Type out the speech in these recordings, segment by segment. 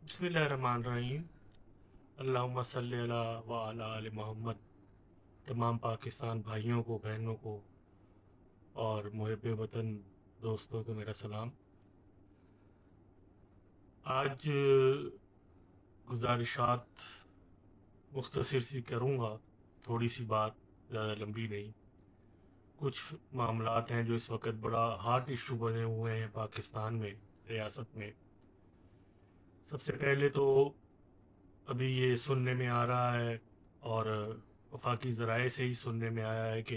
बिस्मिल्लाहिर्रहमानिर्रहीम। अल्लाहुम्मा सल्ली अला व अला आले मोहम्मद। तमाम पाकिस्तान भाइयों को, बहनों को और मुहिब वतन दोस्तों को मेरा सलाम। आज गुजारिशात मुख्तसर सी करूँगा, थोड़ी सी बात, ज़्यादा लंबी नहीं। कुछ मामलात हैं जो इस वक्त बड़ा हॉट इशू बने हुए हैं पाकिस्तान में, रियासत में। सबसे पहले तो अभी ये सुनने में आ रहा है और वफाकी ज़राए से ही सुनने में आया है कि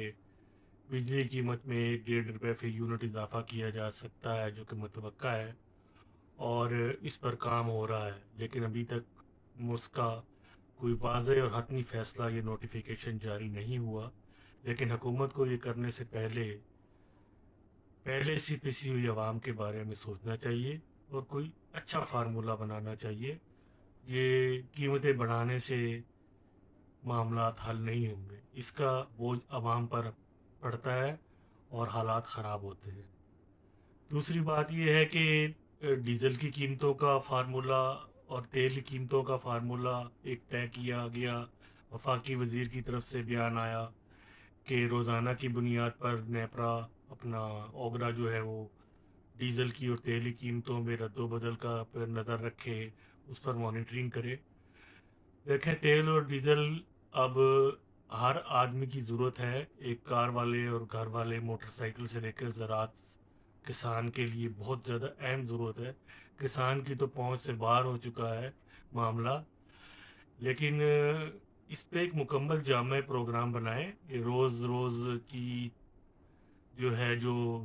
बिजली की कीमत में 1.5 रुपये फ़ी यूनिट इजाफ़ा किया जा सकता है, जो कि मुतवक्का है और इस पर काम हो रहा है। लेकिन अभी तक उसका कोई वाज़ेह और हतमी फ़ैसला, ये नोटिफिकेशन जारी नहीं हुआ। लेकिन हुकूमत को ये करने से पहले से पिसी हुई आवाम के बारे में सोचना चाहिए और कोई अच्छा फार्मूला बनाना चाहिए। ये कीमतें बढ़ाने से मामलात हल नहीं होंगे, इसका बोझ आवाम पर पड़ता है और हालात ख़राब होते हैं। दूसरी बात ये है कि डीज़ल की कीमतों का फार्मूला और तेल की कीमतों का फार्मूला एक तय किया गया। वफाकी वज़ीर की तरफ से बयान आया कि रोज़ाना की बुनियाद पर नेपरा अपना ओगरा जो है वो डीज़ल की और तेल की कीमतों में रद्दोबदल का पर नज़र रखे, उस पर मॉनिटरिंग करे। देखें, तेल और डीज़ल अब हर आदमी की ज़रूरत है। एक कार वाले और घर वाले, मोटरसाइकिल से लेकर ज़राअत, किसान के लिए बहुत ज़्यादा अहम ज़रूरत है। किसान की तो पहुंच से बाहर हो चुका है मामला। लेकिन इस पे एक मुकम्मल जामे प्रोग्राम बनाएं। ये रोज़ रोज़ की जो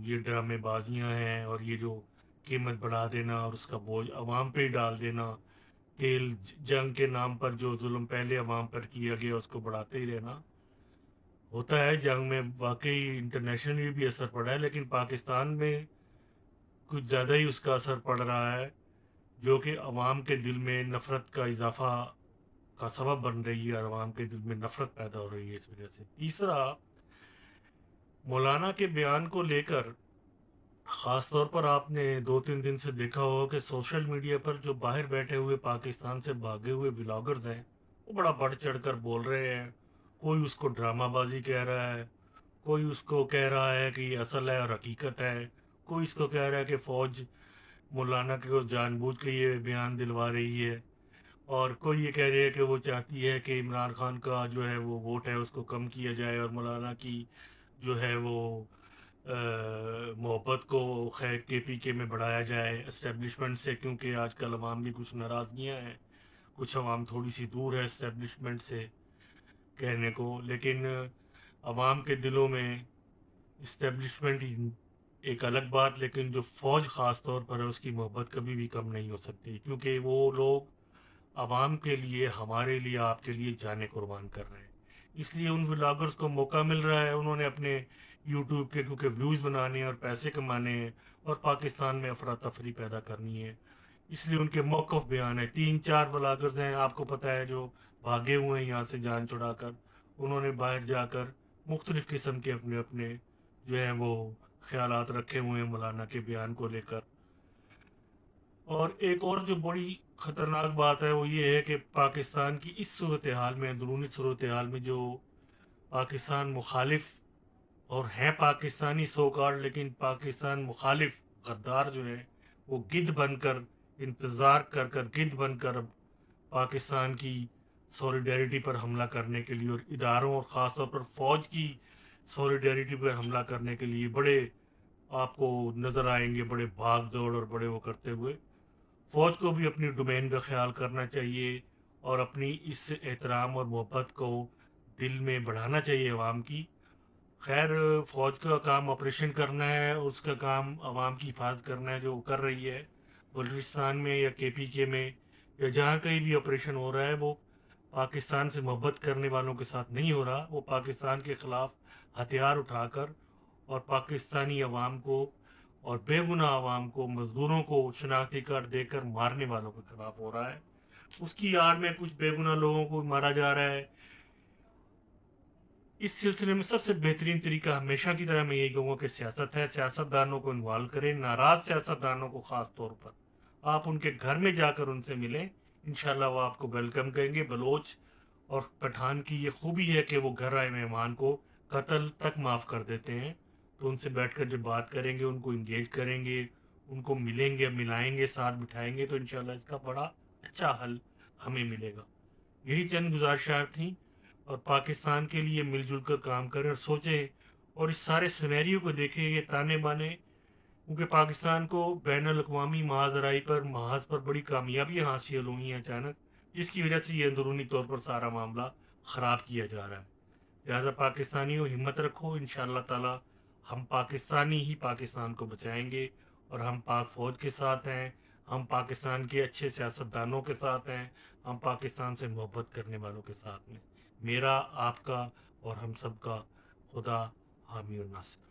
ये ड्रामेबाजियां हैं और ये जो कीमत बढ़ा देना और उसका बोझ अवाम पे ही डाल देना, तेल जंग के नाम पर जो जुल्म पहले अवाम पर किया गया उसको बढ़ाते ही रहना होता है। जंग में वाकई इंटरनेशनली भी असर पड़ा है, लेकिन पाकिस्तान में कुछ ज़्यादा ही उसका असर पड़ रहा है, जो कि अवाम के दिल में नफ़रत का इजाफा का सबब बन रही है और अवाम के दिल में नफ़रत पैदा हो रही है इस वजह से। तीसरा, मौलाना के बयान को लेकर ख़ास तौर पर आपने 2-3 दिन से देखा होगा कि सोशल मीडिया पर जो बाहर बैठे हुए पाकिस्तान से भागे हुए व्लॉगर्स हैं, वो बड़ा बढ़ चढ़ कर बोल रहे हैं। कोई उसको ड्रामाबाजी कह रहा है, कोई उसको कह रहा है कि ये असल है और हकीकत है, कोई इसको कह रहा है कि फ़ौज मौलाना को जानबूझ के ये बयान दिलवा रही है, और कोई ये कह रही है कि वो चाहती है कि इमरान खान का जो है वो वोट है उसको कम किया जाए और मौलाना की जो है वो मोहब्बत को खैर KPK में बढ़ाया जाए इस्टेब्लिशमेंट से, क्योंकि आजकल अवाम की कुछ नाराज़गियाँ हैं, कुछ अवाम थोड़ी सी दूर है इस्टेब्लिशमेंट से कहने को। लेकिन अवाम के दिलों में इस्टेब्लिशमेंट एक अलग बात, लेकिन जो फ़ौज ख़ास तौर पर है उसकी मोहब्बत कभी भी कम नहीं हो सकती, क्योंकि वो लोग आवाम के लिए, हमारे लिए, आपके लिए जानें कुर्बान कर रहे हैं। इसलिए उन व्लॉगर्स को मौका मिल रहा है, उन्होंने अपने यूट्यूब के क्योंकि व्यूज़ बनाने हैं और पैसे कमाने हैं और पाकिस्तान में अफरा तफरी पैदा करनी है, इसलिए उनके मौक़िफ़ बयान है। 3-4 व्लॉगर्स हैं, आपको पता है, जो भागे हुए हैं यहाँ से जान छुड़ाकर। उन्होंने बाहर जाकर मुख्तलिफ़ किस्म के अपने अपने जो हैं वो ख़यालात रखे हुए हैं मौलाना के बयान को लेकर। और एक और जो बड़ी ख़तरनाक बात है वो ये है कि पाकिस्तान की इस सूरत हाल में, अंदरूनी सूरत हाल में, जो पाकिस्तान मुखालिफ और हैं पाकिस्तानी सो कॉल्ड, लेकिन पाकिस्तान मुखालिफ गद्दार जो है वो गिद्ध बनकर इंतज़ार कर कर गिद्ध बनकर अब पाकिस्तान की सॉलिडेरिटी पर हमला करने के लिए और इदारों और ख़ास तौर पर फ़ौज की सॉलिडेरिटी पर हमला करने के लिए बड़े आपको नज़र आएंगे, बड़े भाग दौड़ और बड़े वो करते हुए। फ़ौज को भी अपनी डोमेन का ख़्याल करना चाहिए और अपनी इस एहतराम और मोहब्बत को दिल में बढ़ाना चाहिए अवाम की। खैर, फ़ौज का काम ऑपरेशन करना है, उसका काम अवाम की हिफाज़त करना है, जो वो कर रही है। बलूचिस्तान में या KPK में या जहाँ कहीं भी ऑपरेशन हो रहा है, वो पाकिस्तान से मोहब्बत करने वालों के साथ नहीं हो रहा। वो पाकिस्तान के ख़िलाफ़ हथियार उठाकर और पाकिस्तानी अवाम को और बेगुनाह अवाम को, मज़दूरों को शनाख्ती कार्ड देकर मारने वालों के खिलाफ हो रहा है। उसकी आड़ में कुछ बेगुनाह लोगों को मारा जा रहा है। इस सिलसिले में सबसे बेहतरीन तरीका हमेशा की तरह मैं यही कहूँगा कि सियासत है, सियासतदानों को इन्वॉल्व करें, नाराज़ सियासतदानों को ख़ास तौर पर, آپ ان کے گھر میں جا کر ان سے ملیں، انشاءاللہ وہ آپ کو ویلکم کریں گے۔ بلوچ اور پٹھان کی یہ خوبی ہے کہ وہ گھر آئے مہمان کو قتل تک معاف کر دیتے ہیں، تو ان سے بیٹھ کر جب بات کریں گے، ان کو انگیج کریں گے، ان کو ملیں گے، ملائیں گے، ساتھ بٹھائیں گے، تو انشاءاللہ اس کا بڑا اچھا حل ہمیں ملے گا۔ یہی چند گزارشات تھیں، اور پاکستان کے لیے مل جل کر کام کریں اور سوچیں، اور اس سارے سینیریو کو دیکھیں، یہ تانے بانے، کیونکہ پاکستان کو بین الاقوامی محاذ پر بڑی کامیابیاں حاصل ہوئی ہیں اچانک، جس کی وجہ سے یہ اندرونی طور پر سارا معاملہ خراب کیا جا رہا ہے۔ لہٰذا پاکستانیوں ہمت رکھو، انشاءاللہ تعالی ہم پاکستانی ہی پاکستان کو بچائیں گے، اور ہم پاک فوج کے ساتھ ہیں، ہم پاکستان کے اچھے سیاستدانوں کے ساتھ ہیں، ہم پاکستان سے محبت کرنے والوں کے ساتھ ہیں۔ میرا، آپ کا اور ہم سب کا خدا حامی و ناصر۔